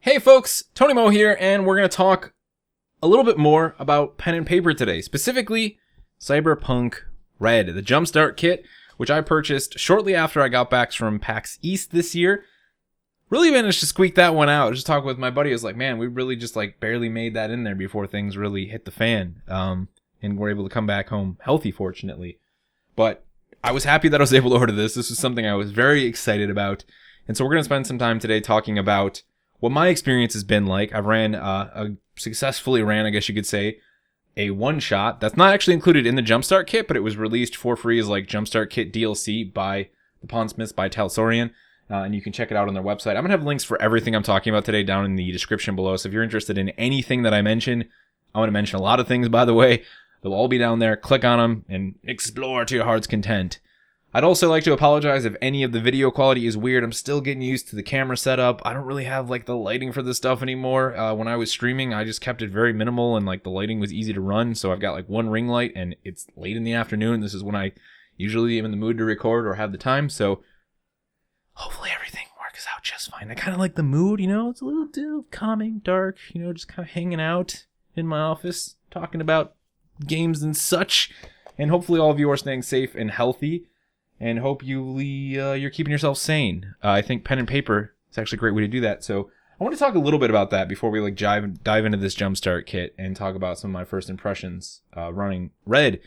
Hey folks, Tony Mo here, and we're going to talk a little bit more about pen and paper today, specifically Cyberpunk Red, the Jumpstart kit, which I purchased shortly after I got back from PAX East this year. Really managed to squeak that one out. Just talking with my buddy, I was like, man, we really just barely made that in there before things really hit the fan, and we're able to come back home healthy, fortunately. But I was happy that I was able to order this. This was something I was very excited about, and so we're going to spend some time today talking about what my experience has been like. I've successfully ran, I guess you could say, a one-shot that's not actually included in the Jumpstart kit, but it was released for free as Jumpstart kit DLC by the Pondsmiths by Talsorian, and you can check it out on their website. I'm going to have links for everything I'm talking about today down in the description below, so if you're interested in anything that I mention, I want to mention a lot of things, by the way. They'll all be down there. Click on them and explore to your heart's content. I'd also like to apologize if any of the video quality is weird. I'm still getting used to the camera setup. I don't really have the lighting for this stuff anymore. When I was streaming, I just kept it very minimal and the lighting was easy to run. So I've got one ring light and it's late in the afternoon. This is when I usually am in the mood to record or have the time. So hopefully everything works out just fine. I kind of like the mood, it's a little calming, dark, just kind of hanging out in my office, talking about games and such. And hopefully all of you are staying safe and healthy. And hope you're keeping yourself sane. I think pen and paper is actually a great way to do that. So I want to talk a little bit about that before we dive into this Jumpstart kit and talk about some of my first impressions running Red.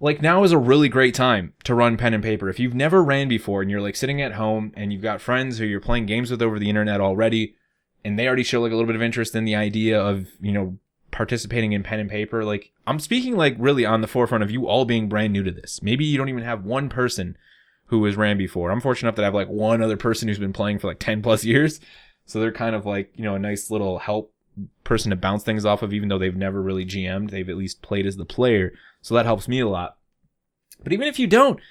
Now is a really great time to run pen and paper. If you've never ran before and you're sitting at home and you've got friends who you're playing games with over the internet already, and they already show a little bit of interest in the idea of participating in pen and paper, I'm speaking really on the forefront of you all being brand new to this. Maybe you don't even have one person who has ran before. I'm fortunate enough that I have one other person who's been playing for 10 plus years, so they're kind of a nice little help person to bounce things off of, even though they've never really GM'd. They've at least played as the player, so that helps me a lot. But even if you don't,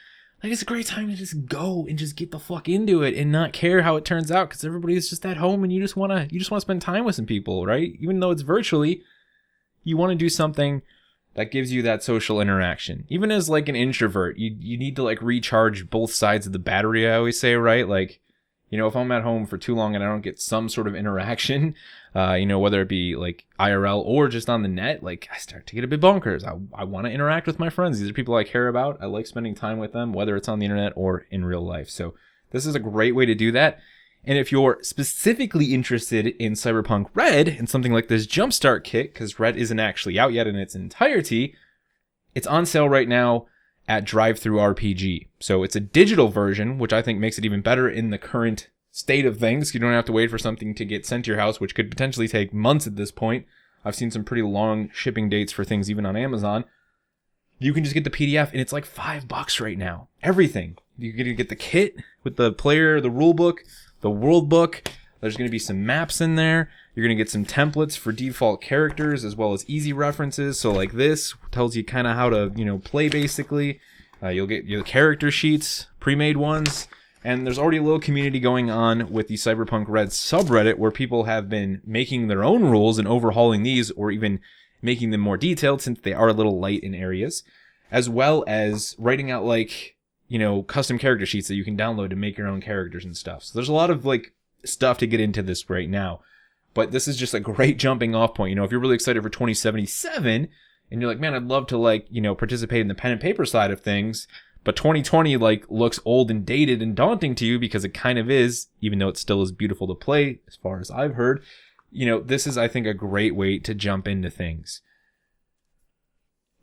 it's a great time to just go and just get the fuck into it and not care how it turns out, because everybody's just at home and you just want to spend time with some people, right? Even though it's virtually, you want to do something that gives you that social interaction. Even as an introvert, you need to recharge both sides of the battery, I always say, right? If I'm at home for too long and I don't get some sort of interaction, whether it be IRL or just on the net, I start to get a bit bonkers. I want to interact with my friends. These are people I care about. I like spending time with them, whether it's on the internet or in real life. So this is a great way to do that. And if you're specifically interested in Cyberpunk Red and something like this Jumpstart kit, because Red isn't actually out yet in its entirety, it's on sale right now at Drivethrurpg. So it's a digital version, which I think makes it even better in the current state of things. You don't have to wait for something to get sent to your house, which could potentially take months at this point. I've seen some pretty long shipping dates for things even on Amazon. You can just get the PDF, and it's $5 right now. Everything. You get the kit with the player, the rule book, the world book. There's going to be some maps in there. You're going to get some templates for default characters as well as easy references. So this tells you kind of how to, play basically. You'll get your character sheets, pre-made ones. And there's already a little community going on with the Cyberpunk Red subreddit where people have been making their own rules and overhauling these, or even making them more detailed since they are a little light in areas, as well as writing out custom character sheets that you can download to make your own characters and stuff. So there's a lot of stuff to get into this right now, but this is just a great jumping off point. If you're really excited for 2077 and you're man, I'd love to participate in the pen and paper side of things, but 2020 looks old and dated and daunting to you, because it kind of is, even though it still is beautiful to play as far as I've heard. This is, I think, a great way to jump into things.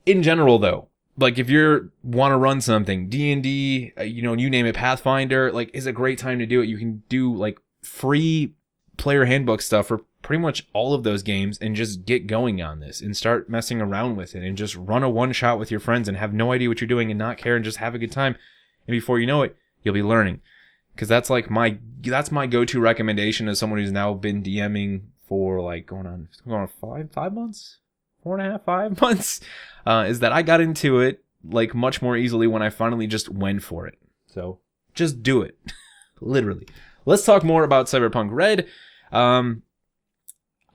In general though, if you want to run something, D&D, you name it, Pathfinder, is a great time to do it. You can do free player handbook stuff for pretty much all of those games and just get going on this and start messing around with it and just run a one shot with your friends and have no idea what you're doing and not care and just have a good time. And before you know it, you'll be learning. Because that's that's my go-to recommendation as someone who's now been DMing for going on 5 months, 4.5, 5 months, is that I got into it much more easily when I finally just went for it. So just do it. Literally. Let's talk more about Cyberpunk Red. I'm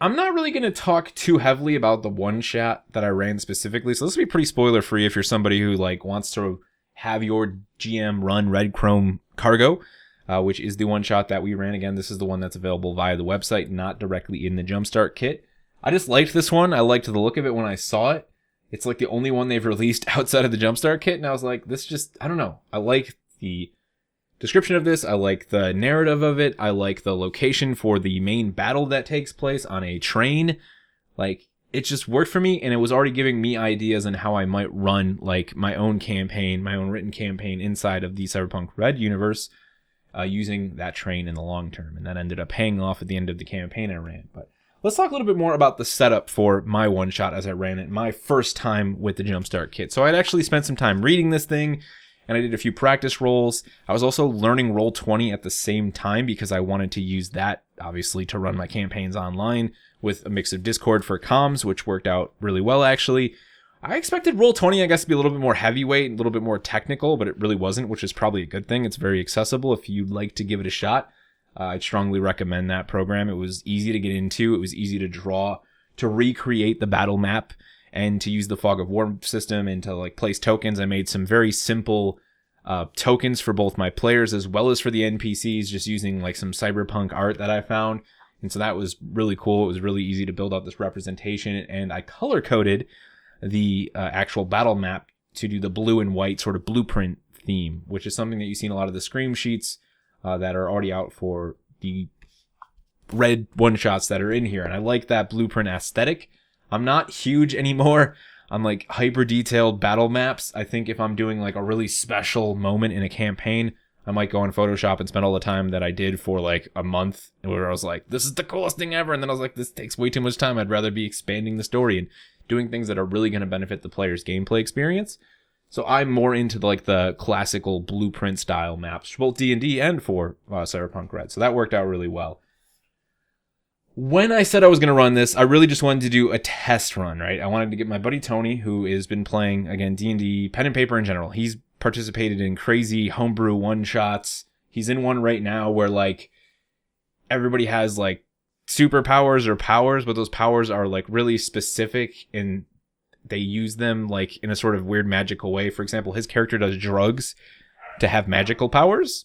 not really going to talk too heavily about the one shot that I ran specifically, so this will be pretty spoiler free if you're somebody who wants to have your GM run Red Chrome cargo. which is the one shot that we ran. Again, this is the one that's available via the website, not directly in the Jumpstart kit. I just liked this one. I liked the look of it when I saw it. It's like the only one they've released outside of the Jumpstart kit, and I was like, this just, I don't know. I like the description of this. I like the narrative of it. I like the location for the main battle that takes place on a train. Like, it just worked for me, and it was already giving me ideas on how I might run like my own campaign, my own written campaign inside of the Cyberpunk Red universe, using that train in the long term. And that ended up paying off at the end of the campaign I ran. But let's talk a little bit more about the setup for my one shot as I ran it, my first time with the Jumpstart kit. So I'd actually spent some time reading this thing, and I did a few practice rolls. I was also learning Roll20 at the same time because I wanted to use that, obviously, to run my campaigns online with a mix of Discord for comms, which worked out really well, actually. I expected Roll20, I guess, to be a little bit more heavyweight, a little bit more technical, but it really wasn't, which is probably a good thing. It's very accessible if you'd like to give it a shot. I'd strongly recommend that program. It was easy to get into. It was easy to draw, to recreate the battle map, and to use the Fog of War system and to like place tokens. I made some very simple tokens for both my players as well as for the NPCs, just using like some cyberpunk art that I found. And so that was really cool. It was really easy to build out this representation, and I color-coded the actual battle map to do the blue and white sort of blueprint theme, which is something that you see in a lot of the scream sheets that are already out for the red one-shots that are in here. And I like that blueprint aesthetic. I'm not huge anymore on like hyper-detailed battle maps. I think if I'm doing like a really special moment in a campaign, I might go on Photoshop and spend all the time that I did for like a month where I was like, this is the coolest thing ever. And then I was like, this takes way too much time. I'd rather be expanding the story and doing things that are really going to benefit the player's gameplay experience. So I'm more into the classical blueprint style maps for both D&D and for Cyberpunk Red. So that worked out really well. When I said I was going to run this, I really just wanted to do a test run, right? I wanted to get my buddy Tony, who has been playing, again, D&D, pen and paper in general. He's participated in crazy homebrew one-shots. He's in one right now where, like, everybody has, like, superpowers or powers, but those powers are, like, really specific and they use them like in a sort of weird magical way. For example, his character does drugs to have magical powers.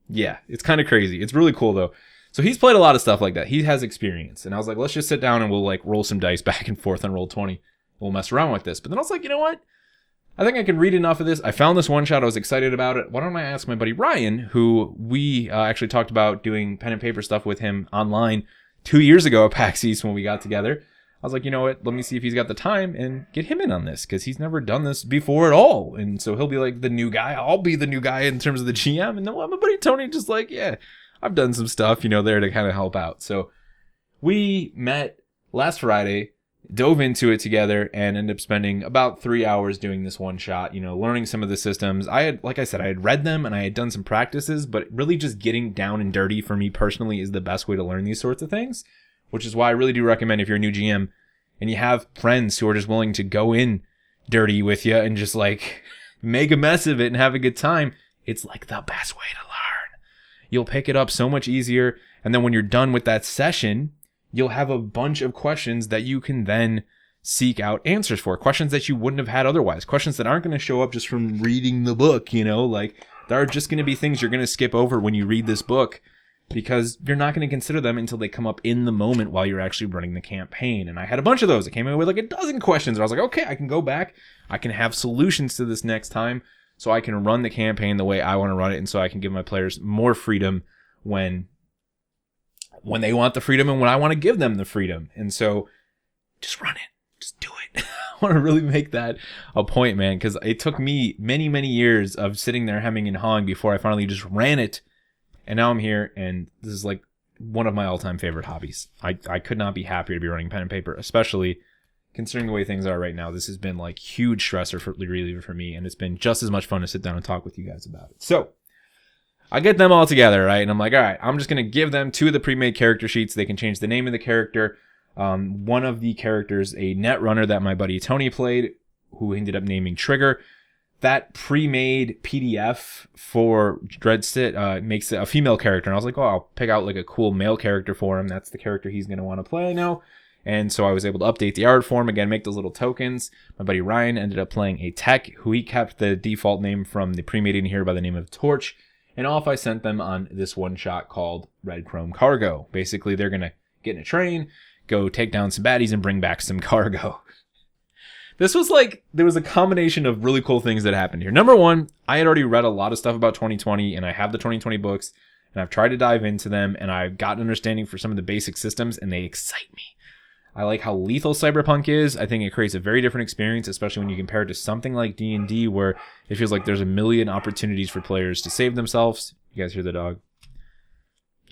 Yeah, it's kind of crazy. It's really cool though. So he's played a lot of stuff like that. He has experience. And I was like, let's just sit down and we'll like roll some dice back and forth on Roll20. We'll mess around with this. But then I was like, you know what? I think I can read enough of this. I found this one shot. I was excited about it. Why don't I ask my buddy Ryan, who we actually talked about doing pen and paper stuff with him online 2 years ago at PAX East when we got together. I was like, you know what, let me see if he's got the time and get him in on this, because he's never done this before at all. And so he'll be like the new guy. I'll be the new guy in terms of the GM. And then my buddy Tony just like, yeah, I've done some stuff, there to kind of help out. So we met last Friday, dove into it together, and ended up spending about 3 hours doing this one shot, learning some of the systems. I had read them and I had done some practices, but really just getting down and dirty for me personally is the best way to learn these sorts of things. Which is why I really do recommend, if you're a new GM and you have friends who are just willing to go in dirty with you and just like make a mess of it and have a good time, it's like the best way to learn. You'll pick it up so much easier. And then when you're done with that session, you'll have a bunch of questions that you can then seek out answers for. Questions that you wouldn't have had otherwise. Questions that aren't going to show up just from reading the book, like there are just going to be things you're going to skip over when you read this book, because you're not going to consider them until they come up in the moment while you're actually running the campaign. And I had a bunch of those. I came in with like a dozen questions. And I was like, okay, I can go back. I can have solutions to this next time, so I can run the campaign the way I want to run it. And so I can give my players more freedom when they want the freedom and when I want to give them the freedom. And so just run it. Just do it. I want to really make that a point, man, because it took me many, many years of sitting there hemming and hawing before I finally just ran it. And now I'm here, and this is like one of my all-time favorite hobbies. I could not be happier to be running pen and paper, especially considering the way things are right now. This has been like huge stressor reliever for me, and it's been just as much fun to sit down and talk with you guys about it. So I get them all together, right? And I'm like, all right, I'm just going to give them 2 of the pre-made character sheets. They can change the name of the character. One of the characters, a net runner that my buddy Tony played, who ended up naming Trigger. That pre-made PDF for Dreadsit makes it a female character. And I was like, oh, I'll pick out like a cool male character for him. That's the character he's going to want to play now. And so I was able to update the art for him, again, make those little tokens. My buddy Ryan ended up playing a tech, who he kept the default name from the pre-made in here by the name of Torch. and off I sent them on this one shot called Red Chrome Cargo. Basically, they're going to get in a train, go take down some baddies, and bring back some cargo. This was like, there was a combination of really cool things that happened here. Number one, I had already read a lot of stuff about 2020, and I have the 2020 books, and I've tried to dive into them, and I've got an understanding for some of the basic systems, and they excite me. I like how lethal Cyberpunk is. I think it creates a very different experience, especially when you compare it to something like D&D, where it feels like there's a million opportunities for players to save themselves. You guys hear the dog?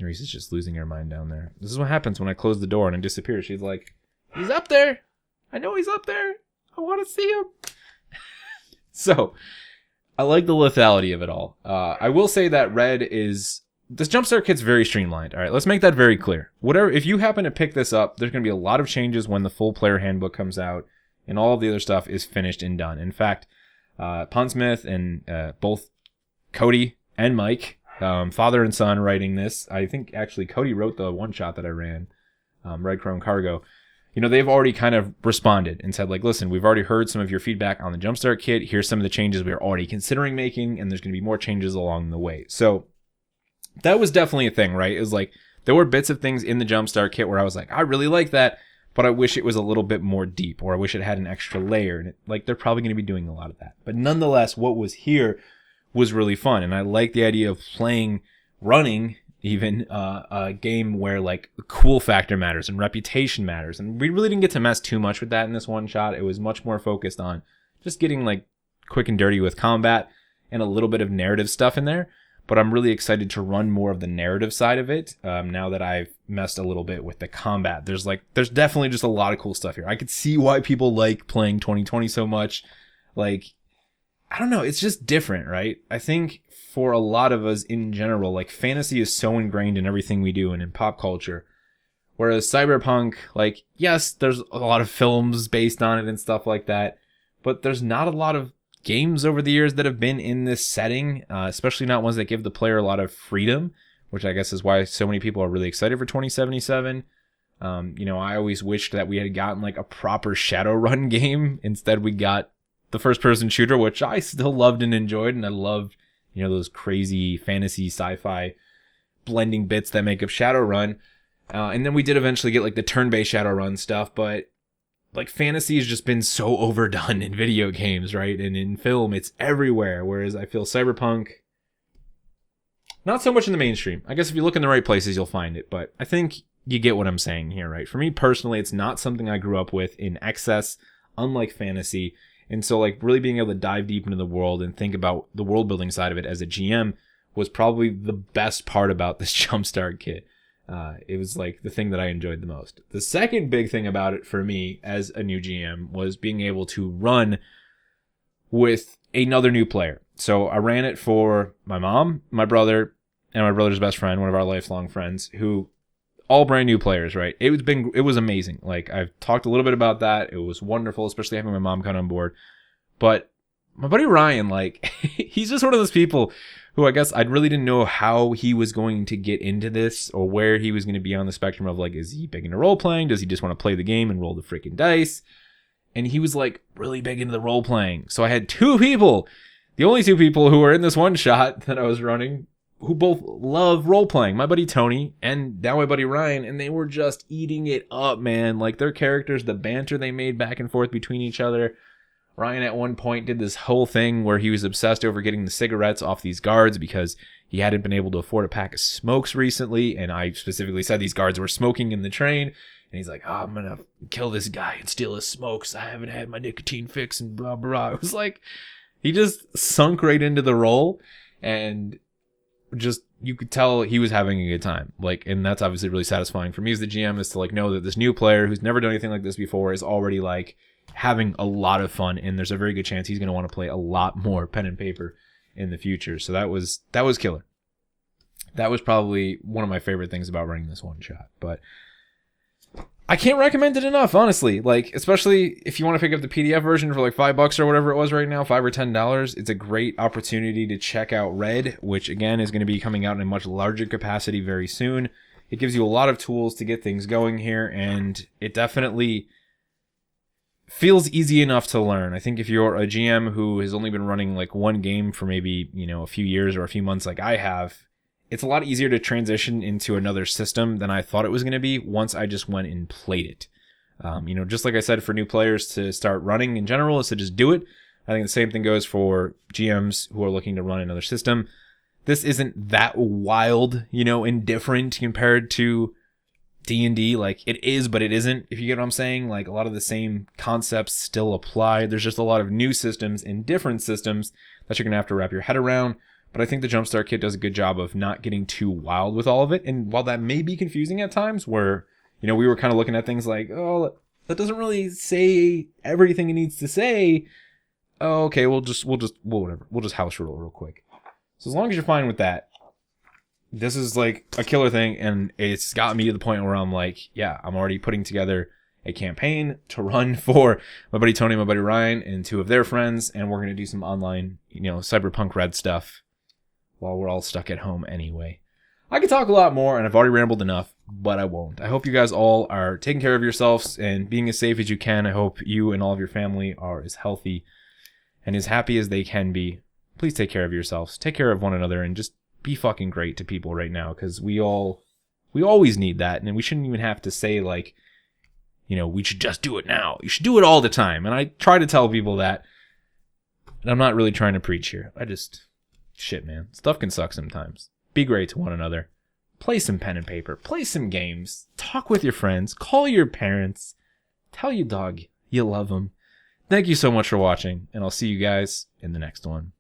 Reese is just losing her mind down there. This is what happens when I close the door and it disappears. She's like, he's up there. I know he's up there. I want to see him. So, I like the lethality of it all. I will say that Red is... This Jumpstart kit's very streamlined. All right, let's make that very clear. If you happen to pick this up, there's going to be a lot of changes when the full player handbook comes out, and all of the other stuff is finished and done. In fact, Pondsmith and both Cody and Mike, father and son, writing this. I think actually Cody wrote the one shot that I ran, Red Chrome Cargo. You know, they've already kind of responded and said, like, listen, we've already heard some of your feedback on the Jumpstart kit. Here's some of the changes we're already considering making, and there's going to be more changes along the way. So that was definitely a thing, right? It was like, there were bits of things in the Jumpstart kit where I was like, I really like that, but I wish it was a little bit more deep, or I wish it had an extra layer. And they're probably going to be doing a lot of that. But nonetheless, what was here was really fun. And I like the idea of running even a game where like the cool factor matters and reputation matters. And we really didn't get to mess too much with that in this one shot. It was much more focused on just getting like quick and dirty with combat and a little bit of narrative stuff in there. But I'm really excited to run more of the narrative side of it now that I've messed a little bit with the combat. There's definitely just a lot of cool stuff here. I could see why people like playing 2020 so much. Like, I don't know, it's just different, right? I think for a lot of us in general, like, fantasy is so ingrained in everything we do and in pop culture. Whereas Cyberpunk, like, yes, there's a lot of films based on it and stuff like that, but there's not a lot of games over the years that have been in this setting, especially not ones that give the player a lot of freedom, which I guess is why so many people are really excited for 2077. You know, I always wished that we had gotten like a proper Shadowrun game. Instead, we got the first-person shooter, which I still loved and enjoyed, and I loved, you know, those crazy fantasy sci-fi blending bits that make up Shadowrun. And then we did eventually get like the turn-based Shadowrun stuff, but like fantasy has just been so overdone in video games, right? And in film, it's everywhere. Whereas I feel Cyberpunk, not so much in the mainstream. I guess if you look in the right places, you'll find it. But I think you get what I'm saying here, right? For me personally, it's not something I grew up with in excess, unlike fantasy. And so like really being able to dive deep into the world and think about the world building side of it as a GM was probably the best part about this Jumpstart kit. It was like the thing that I enjoyed the most. The second big thing about it for me as a new GM was being able to run with another new player. So I ran it for my mom, my brother, and my brother's best friend, one of our lifelong friends, who all brand new players, right? It was amazing. Like, I've talked a little bit about that. It was wonderful, especially having my mom come on board. But my buddy Ryan, like, he's just one of those people who I guess I really didn't know how he was going to get into this or where he was going to be on the spectrum of, like, is he big into role-playing? Does he just want to play the game and roll the freaking dice? And he was, like, really big into the role-playing. So I had two people, the only two people who were in this one shot that I was running, who both love role-playing. My buddy Tony and now my buddy Ryan, and they were just eating it up, man. Like, their characters, the banter they made back and forth between each other. Ryan at one point did this whole thing where he was obsessed over getting the cigarettes off these guards because he hadn't been able to afford a pack of smokes recently, and I specifically said these guards were smoking in the train, and he's like, oh, I'm gonna kill this guy and steal his smokes. I haven't had my nicotine fix and blah, blah, blah. It was like, he just sunk right into the role, and just, you could tell he was having a good time. Like, and that's obviously really satisfying for me as the GM, is to like know that this new player who's never done anything like this before is already like having a lot of fun, and there's a very good chance he's going to want to play a lot more pen and paper in the future. So that was killer. That was probably one of my favorite things about running this one shot. But I can't recommend it enough, honestly. Like, especially if you want to pick up the PDF version for like $5 or whatever it was right now, $5 or $10. It's a great opportunity to check out Red, which again is going to be coming out in a much larger capacity very soon. It gives you a lot of tools to get things going here, and it definitely feels easy enough to learn. I think if you're a GM who has only been running like one game for maybe, a few years or a few months like I have, it's a lot easier to transition into another system than I thought it was going to be once I just went and played it. Just like I said, for new players to start running in general is to just do it. I think the same thing goes for GMs who are looking to run another system. This isn't that wild, and different compared to D&D. Like, it is, but it isn't, if you get what I'm saying. Like, a lot of the same concepts still apply. There's just a lot of new systems and different systems that you're going to have to wrap your head around. But I think the Jumpstart Kit does a good job of not getting too wild with all of it. And while that may be confusing at times, where, we were kind of looking at things like, oh, that doesn't really say everything it needs to say. Oh, okay, we'll just house rule real quick. So as long as you're fine with that, this is like a killer thing, and it's got me to the point where I'm like, yeah, I'm already putting together a campaign to run for my buddy Tony and my buddy Ryan and two of their friends, and we're going to do some online, Cyberpunk Red stuff while we're all stuck at home anyway. I could talk a lot more, and I've already rambled enough, but I won't. I hope you guys all are taking care of yourselves and being as safe as you can. I hope you and all of your family are as healthy and as happy as they can be. Please take care of yourselves. Take care of one another, and just be fucking great to people right now, because we always need that, and we shouldn't even have to say, like, we should just do it now. You should do it all the time. And I try to tell people that, and I'm not really trying to preach here. Shit, man. Stuff can suck sometimes. Be great to one another. Play some pen and paper. Play some games. Talk with your friends. Call your parents. Tell your dog you love them. Thank you so much for watching, and I'll see you guys in the next one.